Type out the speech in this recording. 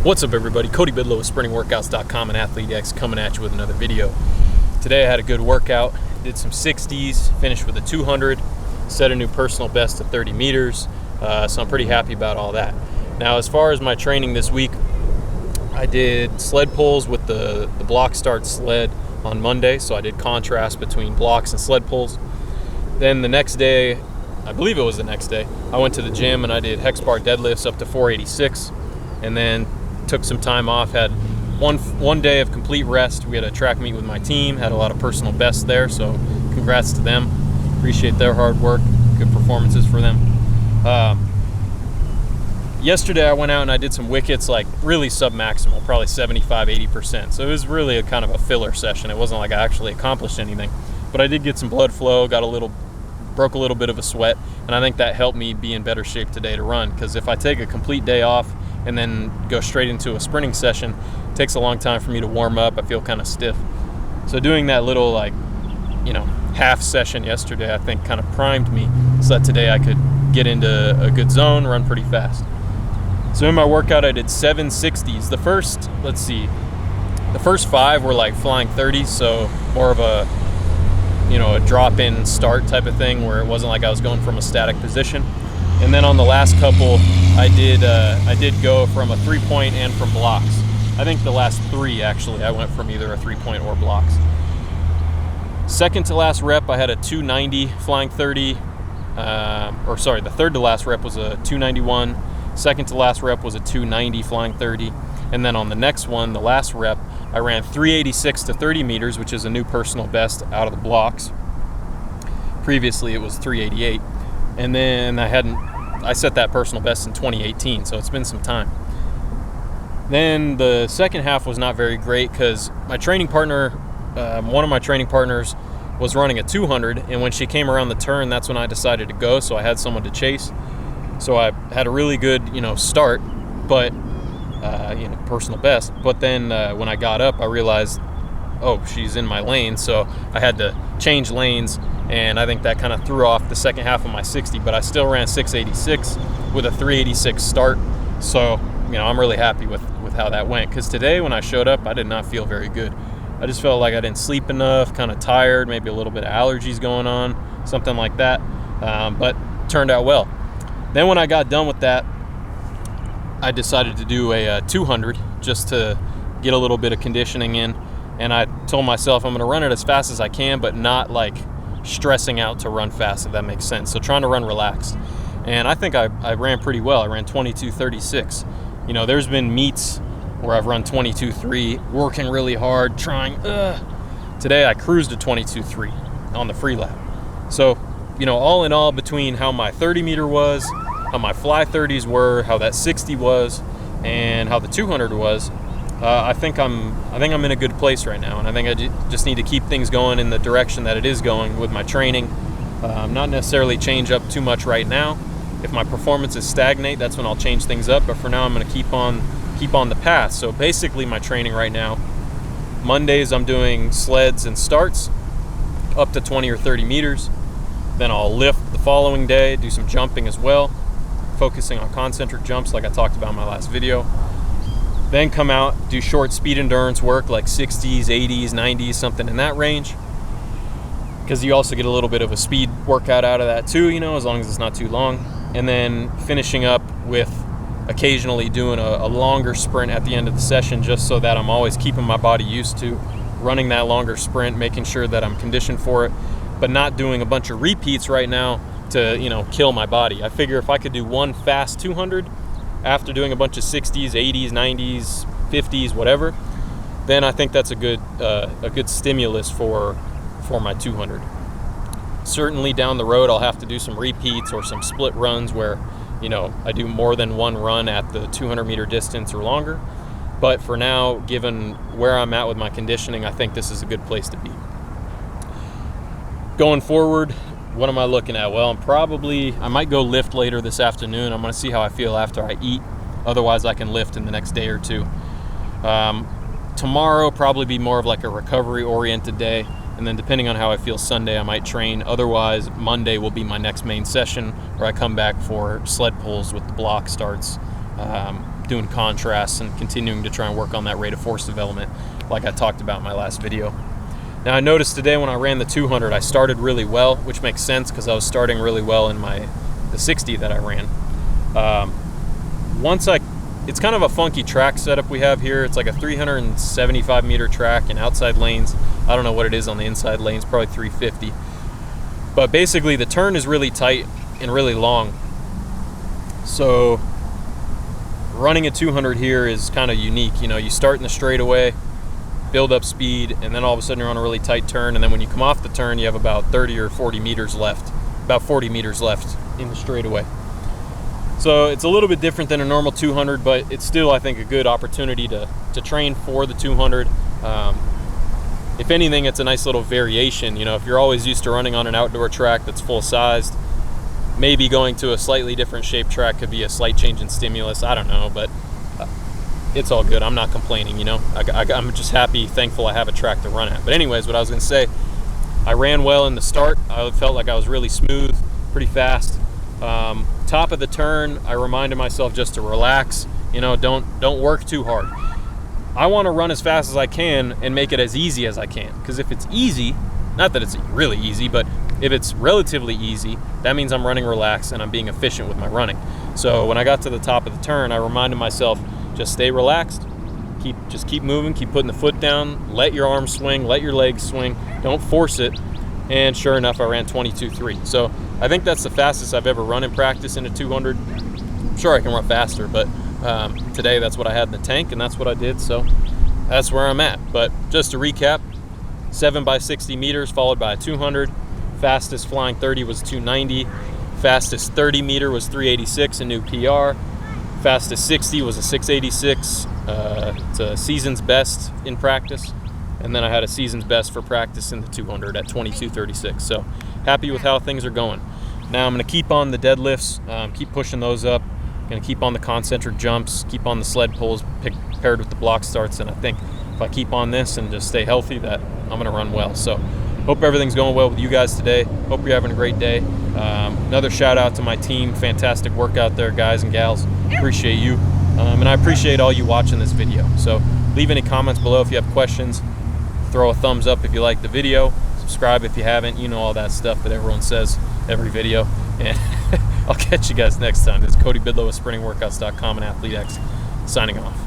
What's up, everybody? Cody Bidlow with SprintingWorkouts.com and ATHLETE.X coming at you with another video. Today I had a good workout, did some 60s, finished with a 200, set a new personal best of 30 meters, so I'm pretty happy about all that. Now, as far as my training this week, I did sled pulls with the block start sled on Monday, so I did contrast between blocks and sled pulls. Then the next day, I believe it was the next day, I went to the gym and I did hex bar deadlifts up to 486, and then took some time off, had one day of complete rest. We had a track meet with my team, had a lot of personal bests there, so congrats to them. Appreciate their hard work, good performances for them. Yesterday I went out and I did some wickets, like really sub-maximal, probably 75-80%. So it was really a kind of a filler session. It wasn't like I actually accomplished anything, but I did get some blood flow, broke a little bit of a sweat, and I think that helped me be in better shape today to run, because if I take a complete day off and then go straight into a sprinting session, it takes a long time for me to warm up. I feel kind of stiff. So doing that little half session yesterday, I think kind of primed me so that today I could get into a good zone, run pretty fast. So in my workout, I did 7 60s. The first 5 were like flying 30s, so more of a drop-in start type of thing where it wasn't like I was going from a static position. And then on the last couple, I did go from a 3-point and from blocks. I think the last 3 actually, I went from either a 3-point or blocks. Second to last rep, I had a 290 flying 30. The third to last rep was a 291. Second to last rep was a 290 flying 30. And then on the next one, the last rep, I ran 386 to 30 meters, which is a new personal best out of the blocks. Previously, it was 388. And then I set that personal best in 2018, so it's been some time. Then the second half was not very great because my training partner, one of my training partners, was running a 200, and when she came around the turn, that's when I decided to go, so I had someone to chase. So I had a really good, start, but, personal best. But then when I got up, I realized, oh, she's in my lane, so I had to change lanes, and I think that kind of threw off the second half of my 60, but I still ran 686 with a 386 start. So, I'm really happy with how that went, because today when I showed up, I did not feel very good. I just felt like I didn't sleep enough, kind of tired, maybe a little bit of allergies going on, something like that, but turned out well. Then when I got done with that, I decided to do a 200 just to get a little bit of conditioning in, and I told myself I'm going to run it as fast as I can, but not like stressing out to run fast, if that makes sense. So trying to run relaxed. And I think I ran pretty well. I ran 22:36. There's been meets where I've run 22:3, working really hard, trying. Today I cruised to 22:3 on the free lap. So, all in all, between how my 30 meter was, how my fly 30s were, how that 60 was, and how the 200 was, I think I'm in a good place right now, and I think I just need to keep things going in the direction that it is going with my training. Not necessarily change up too much right now. If my performances stagnate, that's when I'll change things up. But for now, I'm going to keep on the path. So basically, my training right now, Mondays I'm doing sleds and starts up to 20 or 30 meters. Then I'll lift the following day, do some jumping as well, focusing on concentric jumps like I talked about in my last video. Then come out, do short speed endurance work like 60s, 80s, 90s, something in that range. Because you also get a little bit of a speed workout out of that too, as long as it's not too long. And then finishing up with occasionally doing a longer sprint at the end of the session, just so that I'm always keeping my body used to running that longer sprint, making sure that I'm conditioned for it, but not doing a bunch of repeats right now to, kill my body. I figure if I could do one fast 200 after doing a bunch of 60s, 80s, 90s, 50s, whatever, then I think that's a good stimulus for my 200. Certainly down the road, I'll have to do some repeats or some split runs where, I do more than one run at the 200 meter distance or longer. But for now, given where I'm at with my conditioning, I think this is a good place to be. Going forward, what am I looking at? Well, I might go lift later this afternoon. I'm going to see how I feel after I eat. Otherwise, I can lift in the next day or two. Tomorrow, probably be more of like a recovery-oriented day. And then depending on how I feel Sunday, I might train. Otherwise, Monday will be my next main session where I come back for sled pulls with the block starts. doing contrasts and continuing to try and work on that rate of force development like I talked about in my last video. Now I noticed today when I ran the 200, I started really well, which makes sense because I was starting really well in the 60 that I ran. It's kind of a funky track setup we have here. It's like a 375 meter track in outside lanes. I don't know what it is on the inside lanes, probably 350. But basically the turn is really tight and really long. So running a 200 here is kind of unique. You know, you start in the straightaway, build up speed, and then all of a sudden you're on a really tight turn, and then when you come off the turn you have about 30 or 40 meters left, about 40 meters left in the straightaway. So it's a little bit different than a normal 200, but it's still, I think, a good opportunity to train for the 200. If anything, it's a nice little variation. You know, if you're always used to running on an outdoor track that's full sized, maybe going to a slightly different shaped track could be a slight change in stimulus. I don't know, but it's all good. I'm not complaining, you know. I'm just happy, thankful I have a track to run at. But anyways, what I was going to say, I ran well in the start. I felt like I was really smooth, pretty fast. Top of the turn, I reminded myself just to relax. You know, don't work too hard. I want to run as fast as I can and make it as easy as I can. Because if it's easy, not that it's really easy, but if it's relatively easy, that means I'm running relaxed and I'm being efficient with my running. So when I got to the top of the turn, I reminded myself, just stay relaxed, just keep moving, keep putting the foot down, let your arms swing, let your legs swing, don't force it. And sure enough, I ran 22.3. So I think that's the fastest I've ever run in practice in a 200. I'm sure I can run faster, but today that's what I had in the tank and that's what I did. So that's where I'm at. But just to recap, 7 by 60 meters followed by a 200. Fastest flying 30 was 290. Fastest 30 meter was 386, a new PR. Fastest 60 was a 686. It's a season's best in practice. And then I had a season's best for practice in the 200 at 22.36. So happy with how things are going. Now I'm going to keep on the deadlifts, keep pushing those up. Going to keep on the concentric jumps, keep on the sled pulls paired with the block starts. And I think if I keep on this and just stay healthy, that I'm going to run well. So hope everything's going well with you guys today. Hope you're having a great day. Another shout out to my team. Fantastic work out there, guys and gals. Appreciate you. And I appreciate all you watching this video. So leave any comments below if you have questions. Throw a thumbs up if you like the video. Subscribe if you haven't. You know all that stuff that everyone says every video. And I'll catch you guys next time. This is Cody Bidlow with SprintingWorkouts.com and ATHLETE.X signing off.